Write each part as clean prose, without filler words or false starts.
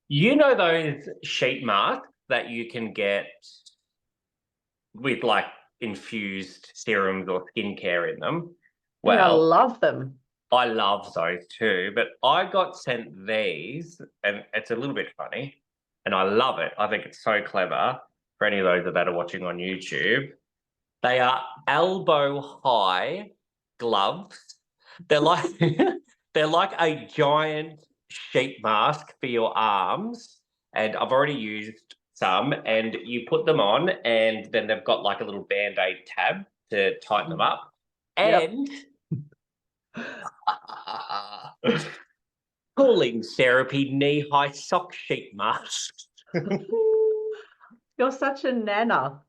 You know those sheet masks that you can get with like infused serums or skincare in them? Yeah, I Well, love them. I love those too, but I got sent these, and it's a little bit funny, and I love it. I think it's so clever for any of those that are watching on YouTube. They are elbow high gloves. They're like they're like a giant sheet mask for your arms, and I've already used some. And you put them on, and then they've got like a little band-aid tab to tighten them up. Yep. And cooling therapy knee-high sock sheet masks. You're such a nana.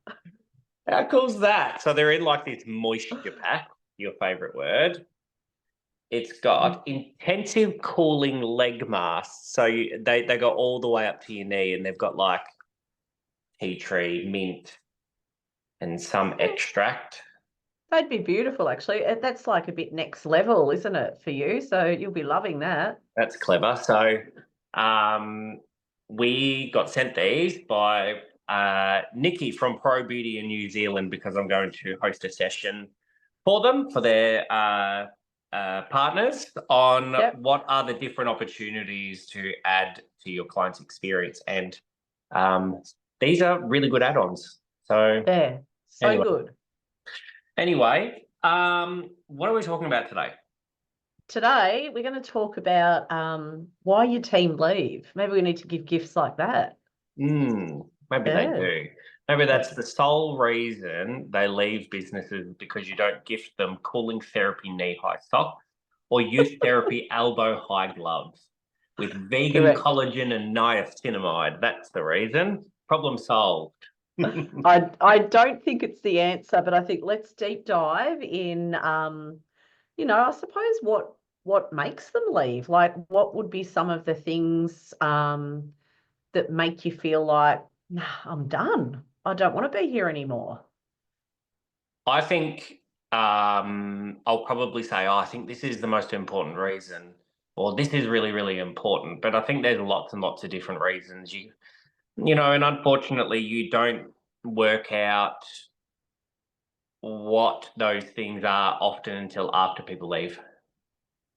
How cool's that? So they're in like this moisture pack, your favorite word. It's got intensive cooling leg masks. So they go all the way up to your knee, and they've got like tea tree, mint, and some extract. They'd be beautiful, actually. That's like a bit next level, isn't it, for you? So you'll be loving that. That's clever. So um, we got sent these by Nikki from Pro Beauty in New Zealand because I'm going to host a session for them, for their partners, on Yep. what are the different opportunities to add to your client's experience. And these are really good add-ons. So Yeah. So anyway, good. what are we talking about today? Today, we're going to talk about why your team leave. Maybe we need to give gifts like that. Maybe they Yeah. do. Maybe that's the sole reason they leave businesses, because you don't gift them cooling therapy knee-high socks or youth therapy elbow-high gloves with vegan Correct. collagen and niacinamide. That's the reason. Problem solved. I don't think it's the answer, but I think let's deep dive in, I suppose what makes them leave. Like, what would be some of the things that make you feel like, nah, I'm done. I don't want to be here anymore. I think I'll probably say, I think this is the most important reason, or this is really, really important. But I think there's lots and lots of different reasons. And unfortunately, you don't work out what those things are often until after people leave,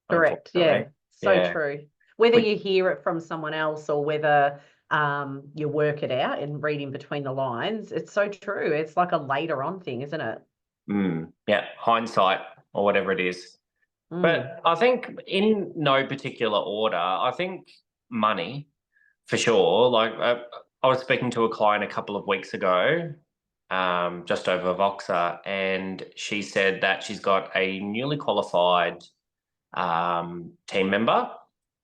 Correct. Yeah. unfortunately. So Yeah. true. Whether Which, you hear it from someone else or whether you work it out and reading between the lines, it's so true. It's like a later on thing, isn't it? yeah, hindsight or whatever it is. Mm. But I think in no particular order, I think money for sure. Like I was speaking to a client a couple of weeks ago, just over Voxer, and she said that she's got a newly qualified team member,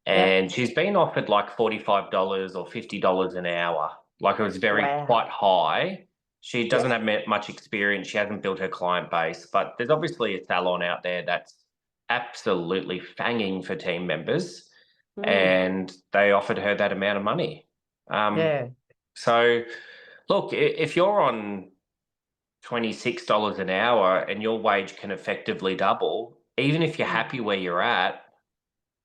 Yep. and she's been offered like $45 or $50 an hour. Like it was very Wow. quite high. She Yeah. doesn't have much experience. She hasn't built her client base, but there's obviously a salon out there that's absolutely fanging for team members, Mm. and they offered her that amount of money. Um, Yeah. so, look, if you're on $26 an hour and your wage can effectively double, even if you're Mm. happy where you're at,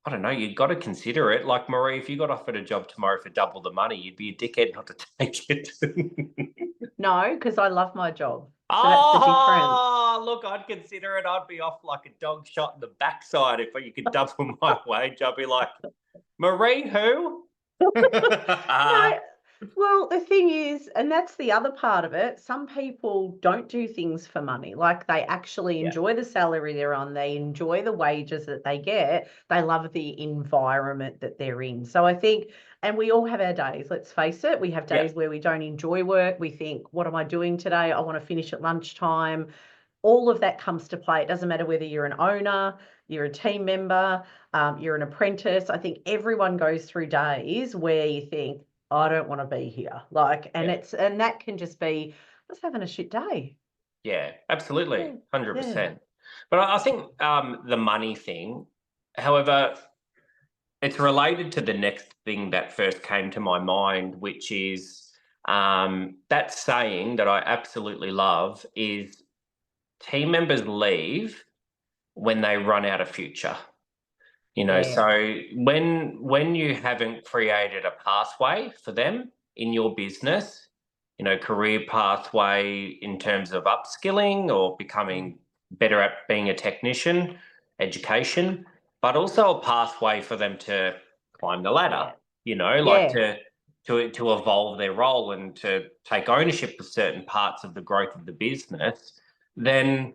I don't know, you've got to consider it. Like Marie, if you got offered a job tomorrow for double the money, you'd be a dickhead not to take it. No, because I love my job. So that's the difference. Oh, look, I'd consider it. I'd be off like a dog shot in the backside if you could double my wage. I'd be like, Marie, who? No, well, the thing is, and that's the other part of it, some people don't do things for money. Like they actually Yeah, enjoy the salary they're on, they enjoy the wages that they get, they love the environment that they're in. So I think, and we all have our days, let's face it, we have yeah, days where we don't enjoy work. We think, what am I doing today? I want to finish at lunchtime. All of that comes to play. It doesn't matter whether you're an owner, you're a team member, you're an apprentice. I think everyone goes through days where you think, I don't want to be here. Like, yeah, and that can just be, I was having a shit day. yeah, absolutely, Yeah. Yeah. 100%. But I think the money thing, however, it's related to the next thing that first came to my mind, which is that saying that I absolutely love is team members leave when they run out of future. Yeah. So when you haven't created a pathway for them in your business, career pathway in terms of upskilling or Mm. becoming better at being a technician, education, but also a pathway for them to climb the ladder, Yeah. like Yeah. to evolve their role and to take ownership of certain parts of the growth of the business, then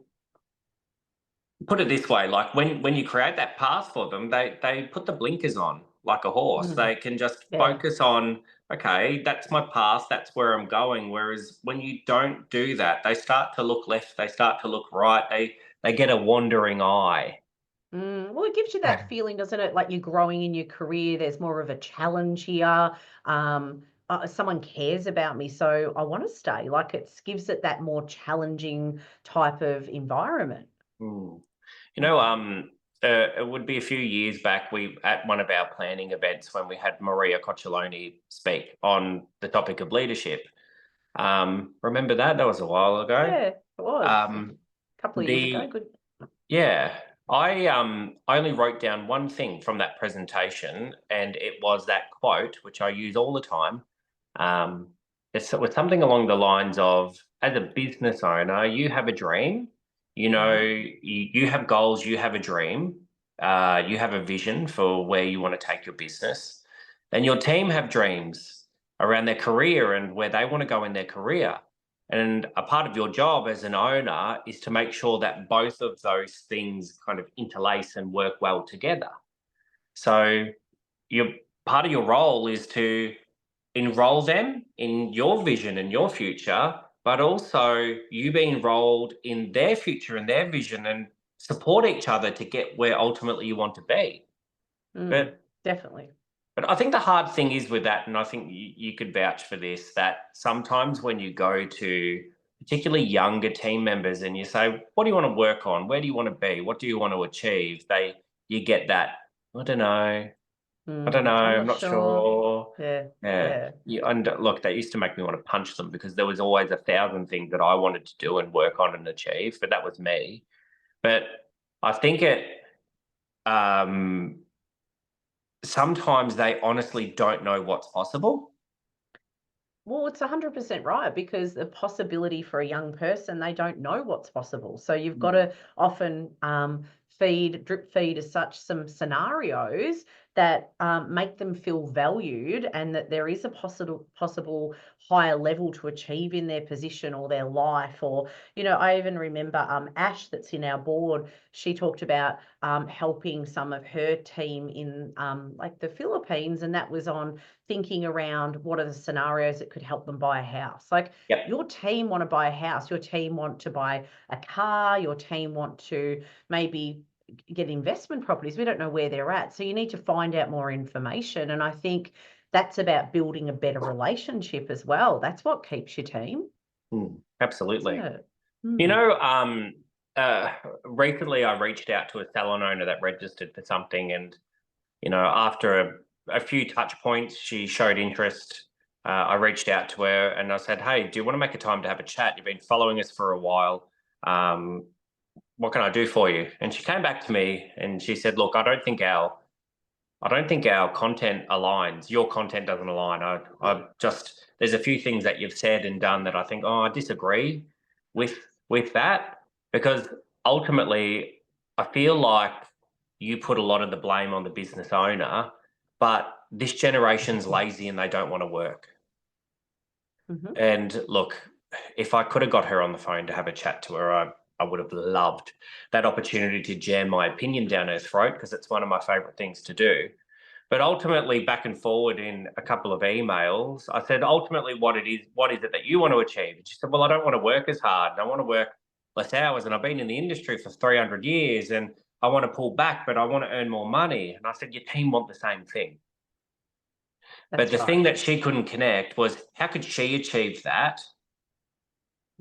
put it this way, like when you create that path for them, they put the blinkers on like a horse. Mm. They can just Yeah. focus on, okay, that's my path, that's where I'm going. Whereas when you don't do that, they start to look left, they start to look right, they get a wandering eye. Well, it gives you that feeling, doesn't it? Like you're growing in your career. There's more of a challenge here. Someone cares about me, so I want to stay. Like it gives it that more challenging type of environment. Mm. Mm. It would be a few years back. We at one of our planning events when we had Maria Coccioloni speak on the topic of leadership. Remember that? That was a while ago. Yeah, it was a Um, couple of years ago. the Good. Yeah, I only wrote down one thing from that presentation, and it was that quote, which I use all the time. Um, it was something along the lines of, as a business owner, you have a dream, Mhm. you have goals, you have a dream, you have a vision for where you want to take your business, and your team have dreams around their career and where they want to go in their career. And a part of your job as an owner is to make sure that both of those things kind of interlace and work well together. So your part of your role is to enroll them in your vision and your future, but also you be enrolled in their future and their vision and support each other to get where ultimately you want to be. Mm, But definitely. but I think the hard thing is with that, and I think you could vouch for this, that sometimes when you go to particularly younger team members and you say, what do you want to work on? Where do you want to be? What do you want to achieve? You get that, I don't know. I don't know. I'm I'm not not sure. sure. Yeah, Yeah. yeah. And look, that used to make me want to punch them because there was always 1,000 things that I wanted to do and work on and achieve, but that was me. But I think um, sometimes they honestly don't know what's possible. Well, it's 100% right because the possibility for a young person, they don't know what's possible. So you've got Mm. to often drip feed as such some scenarios that make them feel valued and that there is a possible higher level to achieve in their position or their life. Or, I even remember Ash, that's in our board, she talked about helping some of her team in like the Philippines, and that was on thinking around what are the scenarios that could help them buy a house. Like Yep. your team want to buy a house, your team want to buy a car, your team want to maybe get investment properties. We don't know where they're at. So you need to find out more information. And I think that's about building a better relationship as well. That's what keeps your team, isn't Absolutely. it? You Hmm. know, um, uh, recently I reached out to a salon owner that registered for something, and after a few touch points, she showed interest. I reached out to her and I said, "Hey, do you want to make a time to have a chat? You've been following us for a while. Um, what can I do for you?" And she came back to me and she said, "Look, I don't think our content aligns. Your content doesn't align. I just there's a few things that you've said and done that I think, I disagree with with that because ultimately I feel like you put a lot of the blame on the business owner, but this generation's lazy and they don't want to work. Hmm. And look, if I could have got her on the phone to have a chat to her, I would have loved that opportunity to jam my opinion down her throat because it's one of my favorite things to do. But ultimately, back and forward in a couple of emails, I said, ultimately, what is it that you want to achieve? And she said, well, I don't want to work as hard. And I want to work less hours. And I've been in the industry for 300 years and I want to pull back, but I want to earn more money. And I said, your team want the same thing. But That's the right. thing that she couldn't connect was how could she achieve that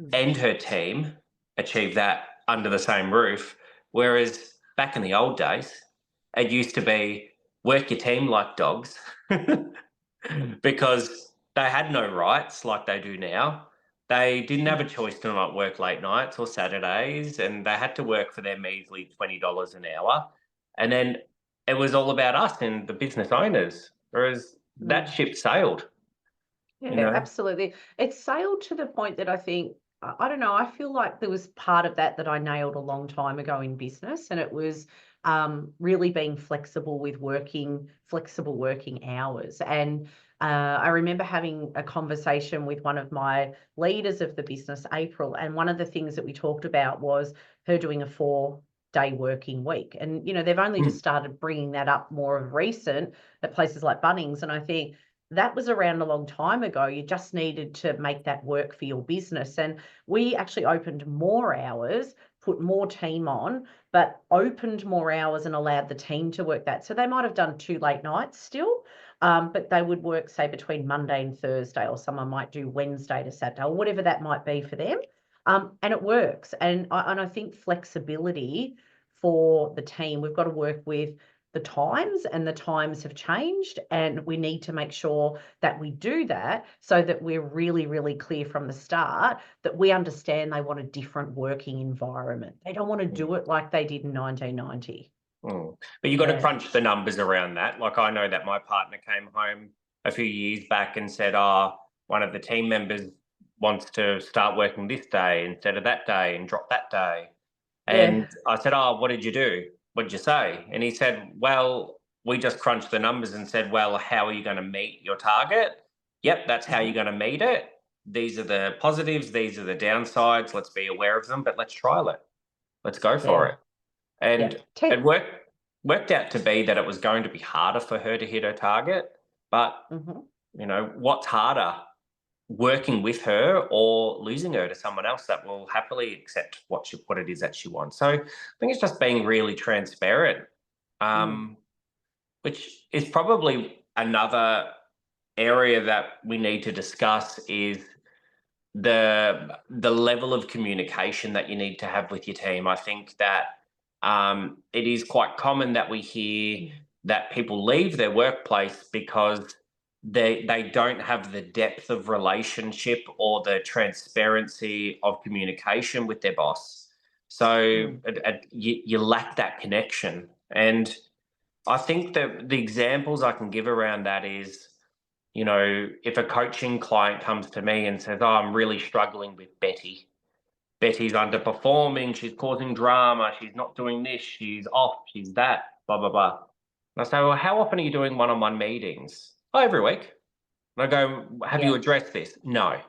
Mm. and her team achieve that under the same roof? Whereas back in the old days, it used to be work your team like dogs because they had no rights like they do now. They didn't have a choice to not work late nights or Saturdays, and they had to work for their measly $20 an hour. And then it was all about us and the business owners, whereas that Mm. ship sailed, you Yeah, know. absolutely. It sailed to the point that I think, I don't know, I feel like there was part of that that I nailed a long time ago in business, and it was really being flexible with flexible working hours. And I remember having a conversation with one of my leaders of the business, April, and one of the things that we talked about was her doing a 4-day working week. And, they've only just Mm. started bringing that up more of recent at places like Bunnings. And I think, that was around a long time ago. You just needed to make that work for your business. And we actually opened more hours, put more team on, but opened more hours and allowed the team to work that. So they might have done 2 late nights still, but they would work, say, between Monday and Thursday, or someone might do Wednesday to Saturday, or whatever that might be for them. And it works. And I think flexibility for the team, we've got to work with the times, and the times have changed, and we need to make sure that we do that so that we're really, really clear from the start that we understand they want a different working environment. They don't want to Mm. do it like they did in 1990. Mm. But you've got to Yeah. crunch the numbers around that. Like, I know that my partner came home a few years back and said, "Oh, one of the team members wants to start working this day instead of that day and drop that day." Yeah. And I said, "Oh, what did you do? What did you say?" And he said, "Well, we just crunched the numbers and said, well, how are you going to meet your target? Yep, that's how Mhm. you're going to meet it. These are the positives, these are the downsides. Let's be aware of them, but let's trial it. Let's go for Yeah. it." Yeah. And it worked out to be that it was going to be harder for her to hit her target. But, Mhm. what's harder? Working with her or losing her to someone else that will happily accept what it is that she wants. So I think it's just being really transparent, Mm. um, which is probably another area that we need to discuss is the level of communication that you need to have with your team. I think that it is quite common that we hear Mm. that people leave their workplace because they don't have the depth of relationship or the transparency of communication with their boss. So Mm. you lack that connection. And I think that the examples I can give around that is, if a coaching client comes to me and says, "Oh, I'm really struggling with Betty. Betty's underperforming. She's causing drama. She's not doing this. She's off. She's that, blah, blah, blah." And I say, "Well, how often are you doing one on one meetings?" "Oh, every week." And I go, "Have you Yeah. addressed this?" "No."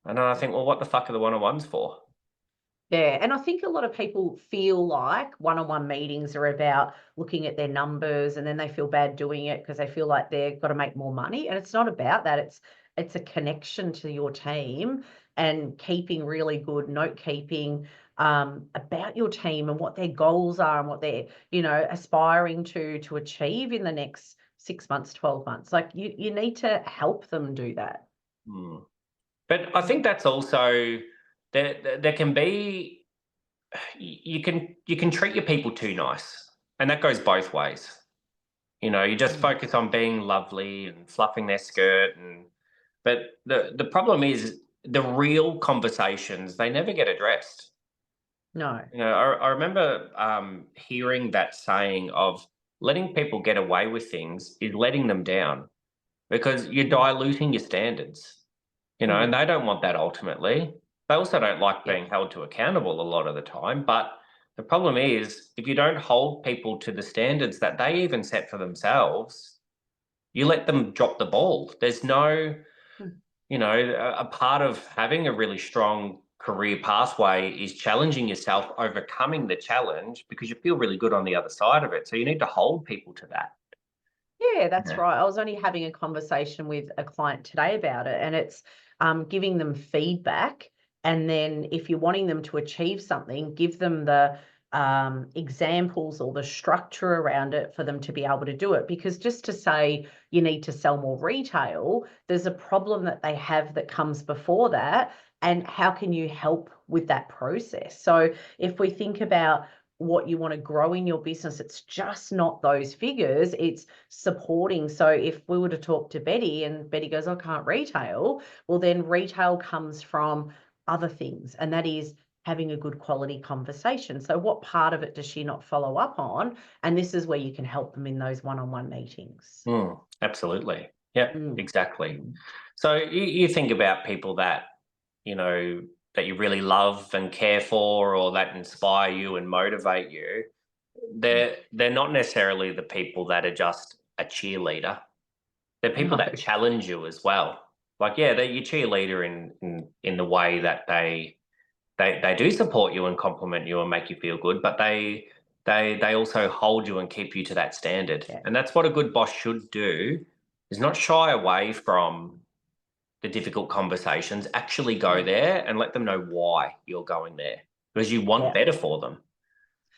And then I think, well, what the fuck are the one on ones for? Yeah, and I think a lot of people feel like one-on-one meetings are about looking at their numbers, and then they feel bad doing it because they feel like they've got to make more money. And it's not about that. It's a connection to your team and keeping really good note keeping about your team and what their goals are and what they're, aspiring to achieve in the next 6 months, 12 months. Like you need to help them do that. Hmm. But I think that's also there can be you can treat your people too nice, and that goes both ways. You just Mm. focus on being lovely and fluffing their skirt, but the problem is the real conversations, they never get addressed. No. I remember hearing that saying of letting people get away with things is letting them down because you're Mm. diluting your standards. And Mm. they don't want that ultimately. They also don't like Yeah. being held to accountable a lot of the time. But the problem is, if you don't hold people to the standards that they even set for themselves, you let them drop the ball. There's no, Mm. a part of having a really strong career pathway is challenging yourself, overcoming the challenge because you feel really good on the other side of it. So you need to hold people to that. Yeah, that's Yeah. right. I was only having a conversation with a client today about it, and it's giving them feedback. And then, if you're wanting them to achieve something, give them the examples or the structure around it for them to be able to do it. Because just to say you need to sell more retail, there's a problem that they have that comes before that. And how can you help with that process? So, if we think about what you want to grow in your business, it's just not those figures, it's supporting. So if we were to talk to Betty and Betty goes, "I can't retail," well, then retail comes from other things, and that is having a good quality conversation. So what part of it does she not follow up on? And this is where you can help them in those one-on-one meetings. Absolutely. Yeah, exactly. Mm. So you think about people that, you know, that you really love and care for, or that inspire you and motivate you. They're not necessarily the people that are just a cheerleader. They're people No. that challenge you as well. Like, yeah, they're your cheerleader in the way that they do support you and compliment you and make you feel good, but they also hold you and keep you to that standard. Yeah. And that's what a good boss should do, is not shy away from the difficult conversations. Actually go there and let them know why you're going there, because you want better for them.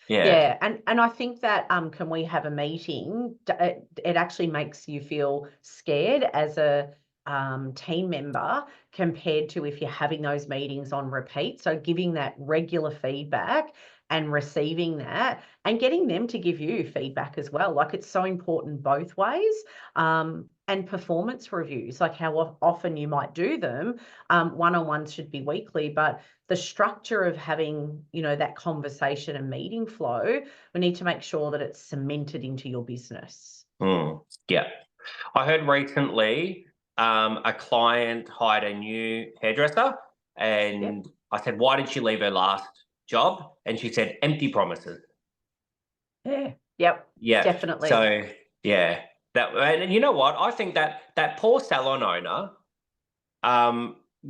Yeah, and I think that can we have a meeting? It actually makes you feel scared as a team member compared to if you're having those meetings on repeat. So giving that regular feedback and receiving that and getting them to give you feedback as well. Like it's so important both ways. And performance reviews, like how often you might do them. One-on-ones should be weekly, but the structure of having, that conversation and meeting flow, we need to make sure that it's cemented into your business. Yeah. I heard recently a client hired a new hairdresser, and I said, why did she leave her last job? And she said, empty promises. Yeah. Yep. Yeah. Definitely. So, yeah. And you know what? I think that poor salon owner,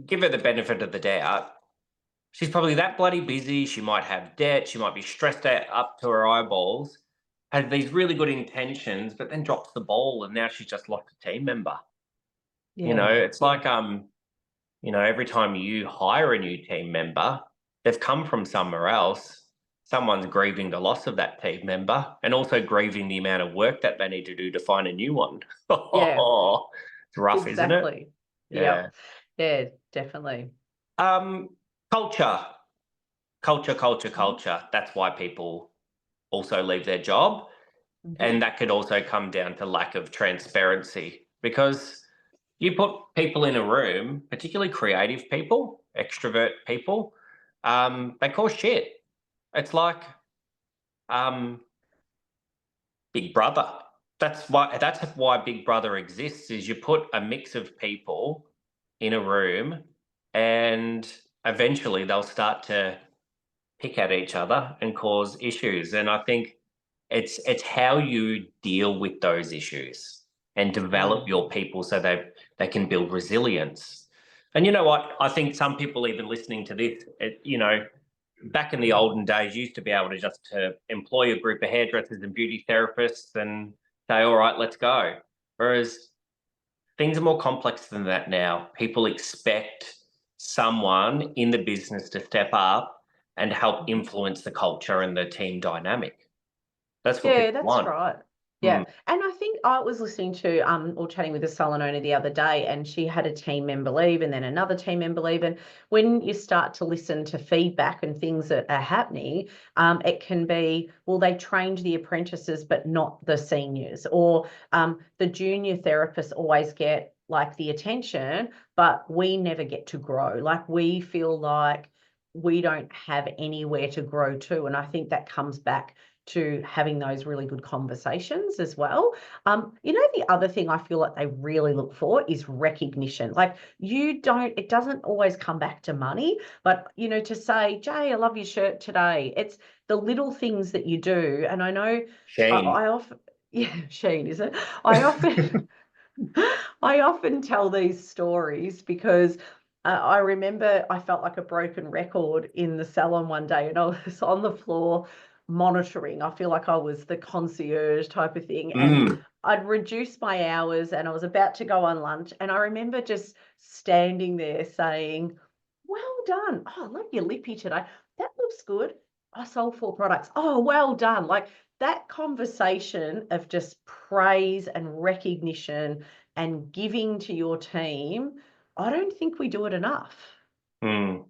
give her the benefit of the doubt. She's probably that bloody busy. She might have debt. She might be stressed out up to her eyeballs. Has these really good intentions, but then drops the ball, and now she's just lost a team member. It's like every time you hire a new team member, they've come from somewhere else. Someone's grieving the loss of that team member, and also grieving the amount of work that they need to do to find a new one. Yeah. It's rough, isn't it? Exactly. Yeah. Yeah, definitely. Culture. Culture. That's why people also leave their job. And that could also come down to lack of transparency, because you put people in a room, particularly creative people, extrovert people, they cause shit. It's like Big Brother. That's why Big Brother exists, is you put a mix of people in a room, and eventually they'll start to pick at each other and cause issues. And I think it's how you deal with those issues and develop your people so they can build resilience. And you know what? I think some people even listening to this, back in the olden days, used to be able to just employ a group of hairdressers and beauty therapists and say, all right, let's go. Whereas things are more complex than that now. People expect someone in the business to step up and help influence the culture and the team dynamic. That's what Yeah, people that's want. right. Yeah. And I think I was listening to or chatting with a salon owner the other day, and she had a team member leave and then another team member leave. And when you start to listen to feedback and things that are happening, it can be, well, they trained the apprentices, but not the seniors, or the junior therapists always get like the attention, but we never get to grow. Like we feel like we don't have anywhere to grow to. And I think that comes back to having those really good conversations as well. The other thing I feel like they really look for is recognition. Like it doesn't always come back to money, but to say, Jay, I love your shirt today. It's the little things that you do. And I know Shane. I often, yeah, Shane, is it? I often I often tell these stories because I remember I felt like a broken record in the salon one day, and I was on the floor monitoring. I feel like I was the concierge type of thing. And I'd reduced my hours and I was about to go on lunch. And I remember just standing there saying, well done. Oh, I love your lippy today. That looks good. I sold 4 products. Oh, well done. Like that conversation of just praise and recognition and giving to your team, I don't think we do it enough. And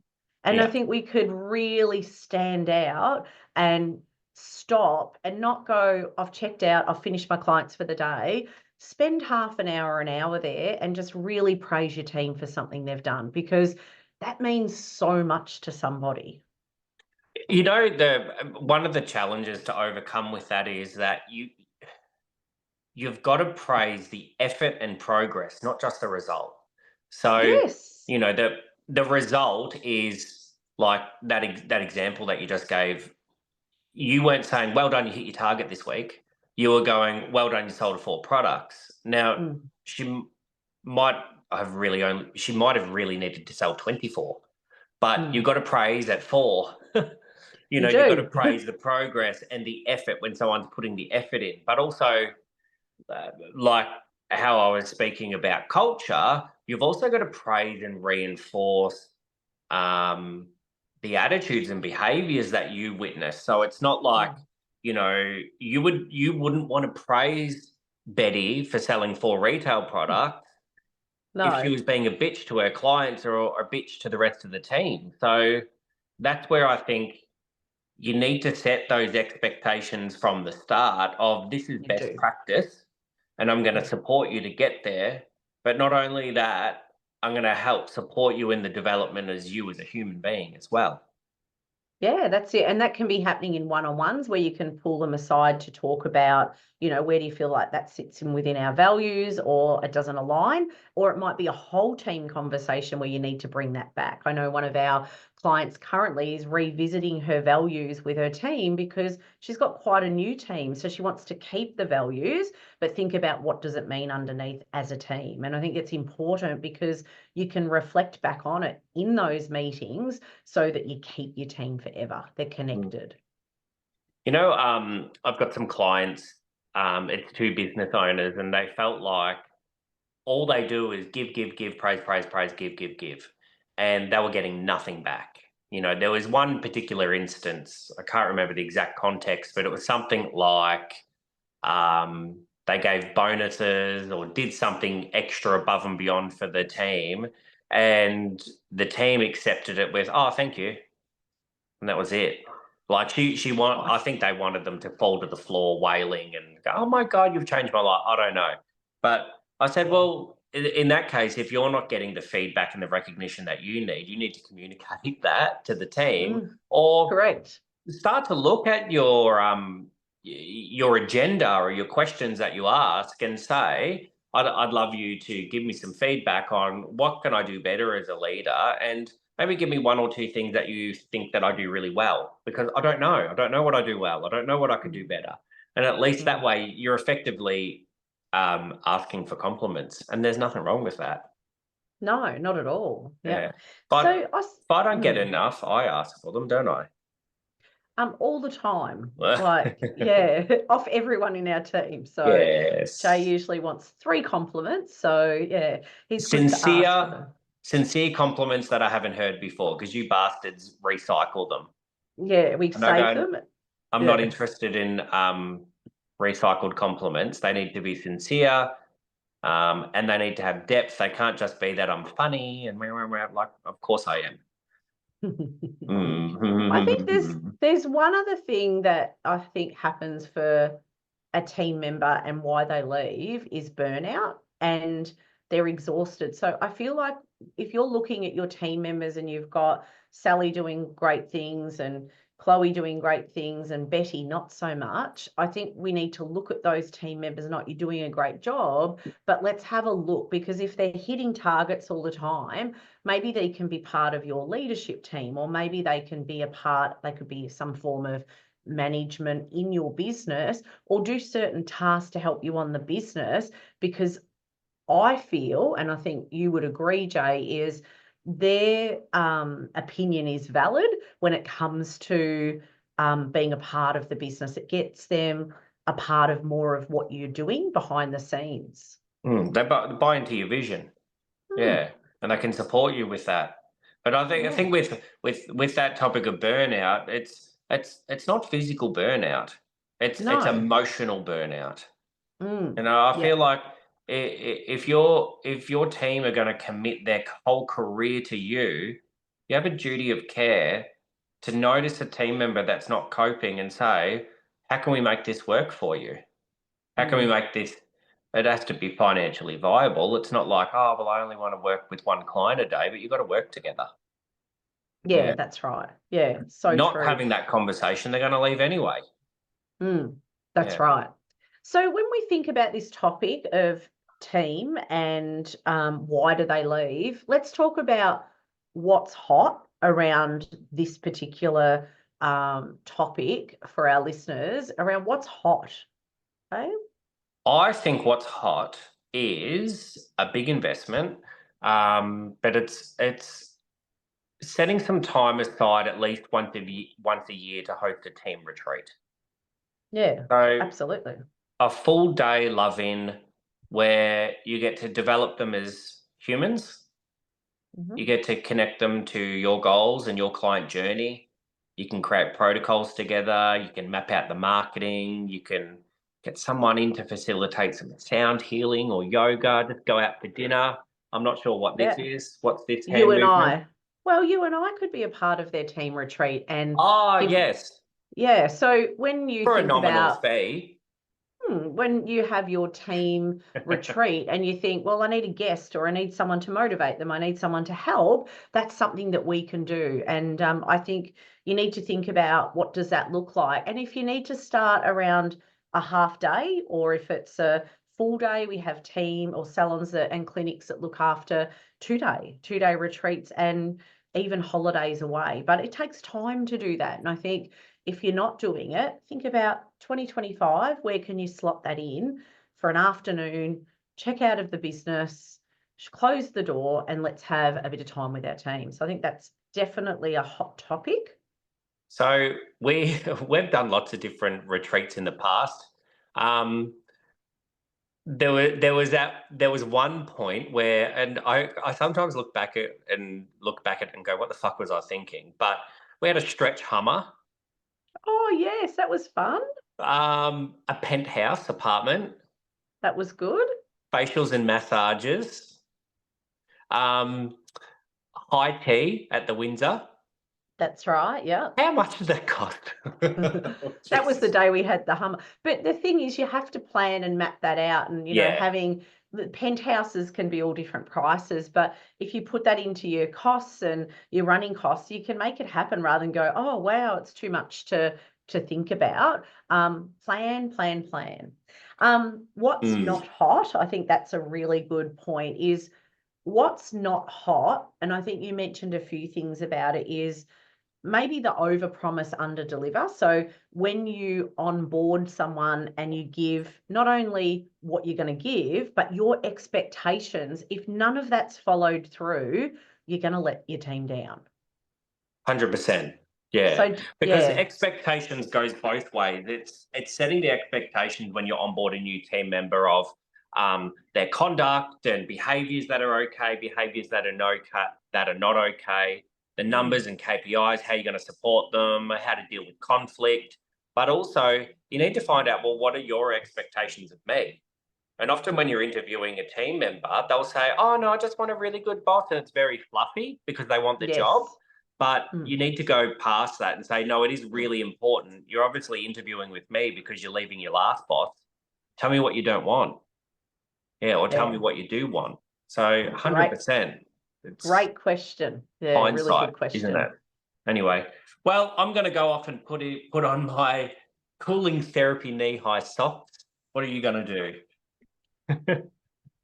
I think we could really stand out and stop and not go, I've checked out, I've finished my clients for the day. Spend half an hour there and just really praise your team for something they've done, because that means so much to somebody. You know, one of the challenges to overcome with that is that you've got to praise the effort and progress, not just the result. So, Yes. you know, the result is like that example that you just gave. You weren't saying, "Well done, you hit your target this week." You were going, "Well done, you sold 4 products." Now, Mm, she might she might have really needed to sell 24, but you've mm. got to praise at 4. You You know, you've got to do. praise the progress and the effort when someone's putting the effort in, but also like how I was speaking about culture, you've also got to praise and reinforce um, the attitudes and behaviors that you witness. So it's not like, Mm. you know, you wouldn't want to praise Betty for selling 4 retail products if she No, was being a bitch to her clients or a bitch to the rest of the team. So that's where I think you need to set those expectations from the start of this is you best do. practice and I'm going to Yeah. support you to get there. But not only that, I'm going to help support you in the development as you as a human being as well. Yeah, that's it. And that can be happening in one-on-ones where you can pull them aside to talk about, where do you feel like that sits in within our values or it doesn't align? Or it might be a whole team conversation where you need to bring that back. I know one of our clients currently is revisiting her values with her team because she's got quite a new team. So she wants to keep the values, but think about what does it mean underneath as a team. And I think it's important because you can reflect back on it in those meetings so that you keep your team forever. They're Mm. connected. You know, I've got some clients, it's 2 business owners, and they felt like all they do is give, give, give, praise, praise, praise, give, give, give. And they were getting nothing back. You know, there was one particular instance, I can't remember the exact context, but it was something like they gave bonuses or did something extra above and beyond for the team. And the team accepted it with, "Oh, thank you." And that was it. Like I Gosh. think they wanted them to fall to the floor wailing and go, "Oh my God, you've changed my life." I don't know. But I said, Yeah. well, in that case, if you're not getting the feedback and the recognition that you need to communicate that to the team Mm, or correct. start to look at your agenda or your questions that you ask and say, I'd love you to give me some feedback on what can I do better as a leader and maybe give me 1 or 2 things that you think that I do really well because I don't know what I do well, I don't know what I could do Mm, better, and at least that mm. way you're effectively asking for compliments and there's nothing wrong with that. No, not at all. Yeah. Yeah, but So if I don't get enough I ask for them, don't I? all the time. Like, yeah, off everyone in our team. So Jay Yes. usually wants 3 compliments. So yeah, he's good to ask for Sincere, them. sincere compliments that I haven't heard before because you bastards recycle them. Yeah, we And I save go, them. I'm not Yeah. interested in recycled compliments. They need to be sincere and they need to have depth. They can't just be that I'm funny and like, of course I am. I think there's Mm. there's one other thing that I think happens for a team member and why they leave is burnout and they're exhausted. So I feel like if you're looking at your team members and you've got Sally doing great things and Chloe doing great things and Betty not so much, I think we need to look at those team members, not you're doing a great job, but let's have a look because if they're hitting targets all the time, maybe they can be part of your leadership team, or maybe they can be they could be some form of management in your business or do certain tasks to help you on the business because I feel, and I think you would agree, Jay, is their opinion is valid when it comes to being a part of the business. It gets them a part of more of what you're doing behind the scenes. They buy into your vision. Hmm, Yeah, and they can support you with that. But I yeah. think with that topic of burnout, it's not physical burnout. It's No. emotional burnout. You Mm, know, I yeah. feel like if your team are going to commit their whole career to you, you have a duty of care to notice a team member that's not coping and say, "How can we make this work for you? How can we Mm. make this?" It has to be financially viable. It's not like, "Oh, well, I only want to work with 1 client a day," but you've got to work together. Yeah, that's right. Yeah, so Not true. having that conversation, they're going to leave anyway. That's Yeah. right. So when we think about this topic of team and why do they leave, let's talk about what's hot around this particular topic for our listeners, around what's hot. Okay? I think what's hot is a big investment, but it's setting some time aside at least once a year to host a team retreat. Yeah, So absolutely. a full day love-in where you get to develop them as humans. You get to connect them to your goals and your client journey. You can create protocols together. You can map out the marketing. You can get someone in to facilitate some sound healing or yoga. Just go out for dinner. I'm not sure what this Yeah. is. What's this You hand and movement? I. Well, you and I could be a part of their team retreat and Oh, give, yes. yeah. So when you For a think nominal about fee. when you have your team retreat and you think, well, I need a guest or I need someone to motivate them, I need someone to help, that's something that we can do. And I think you need to think about what does that look like. And if you need to start around a half day, or if it's a full day, we have team or salons and clinics that look after 2 day retreats and even holidays away. But it takes time to do that. And I think if you're not doing it, think about 2025, where can you slot that in for an afternoon, check out of the business, close the door, and let's have a bit of time with our team. So I think that's definitely a hot topic. So we've done lots of different retreats in the past. Um, there was one point where, and I sometimes look back at it and go, what the fuck was I thinking? But we had a stretch Hummer, Oh, yes, that was fun. a penthouse apartment, That was good. facials and massages, um, high tea at the Windsor. That's right. Yeah. How much did that cost? Oh, That was the Jesus. day we had the Hummer. But the thing is, you have to plan and map that out. And, Yeah, having the penthouses can be all different prices. But if you put that into your costs and your running costs, you can make it happen rather than go, oh, wow, it's too much to think about. Plan. What's mm. not hot? I think that's a really good point, is what's not hot. And I think you mentioned a few things about it, is maybe the over promise, under deliver. So when you onboard someone and you give not only what you're going to give, but your expectations, if none of that's followed through, you're going to let your team down. 100%. Yeah, So because yeah, expectations goes both ways. It's setting the expectations when you onboard a new team member of their conduct and behaviours that are okay, behaviours that are not okay, the numbers and KPIs, how you're going to support them, how to deal with conflict, but also you need to find out, well, what are your expectations of me? And often when you're interviewing a team member, they'll say, oh, no, I just want a really good boss. And it's very fluffy because they want the job. yes. But Mm, you need to go past that and say, no, it is really important. You're obviously interviewing with me because you're leaving your last boss. Tell me what you don't want. Yeah, or tell yeah. me what you do want. So Great, 100%. It's great question. Yeah, really hindsight, good isn't it? question. Anyway, well, I'm going to go off and put on my cooling therapy knee-high socks. What are you going to do?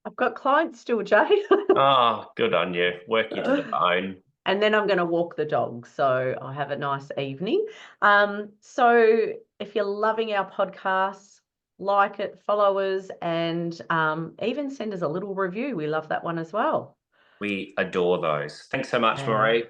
I've got clients still, Jay. Oh, good on you. Work you to the bone. And then I'm going to walk the dog. So I have a nice evening. So if you're loving our podcast, like it, follow us, and even send us a little review. We love that one as well. We adore those. Thanks so much, And Marie.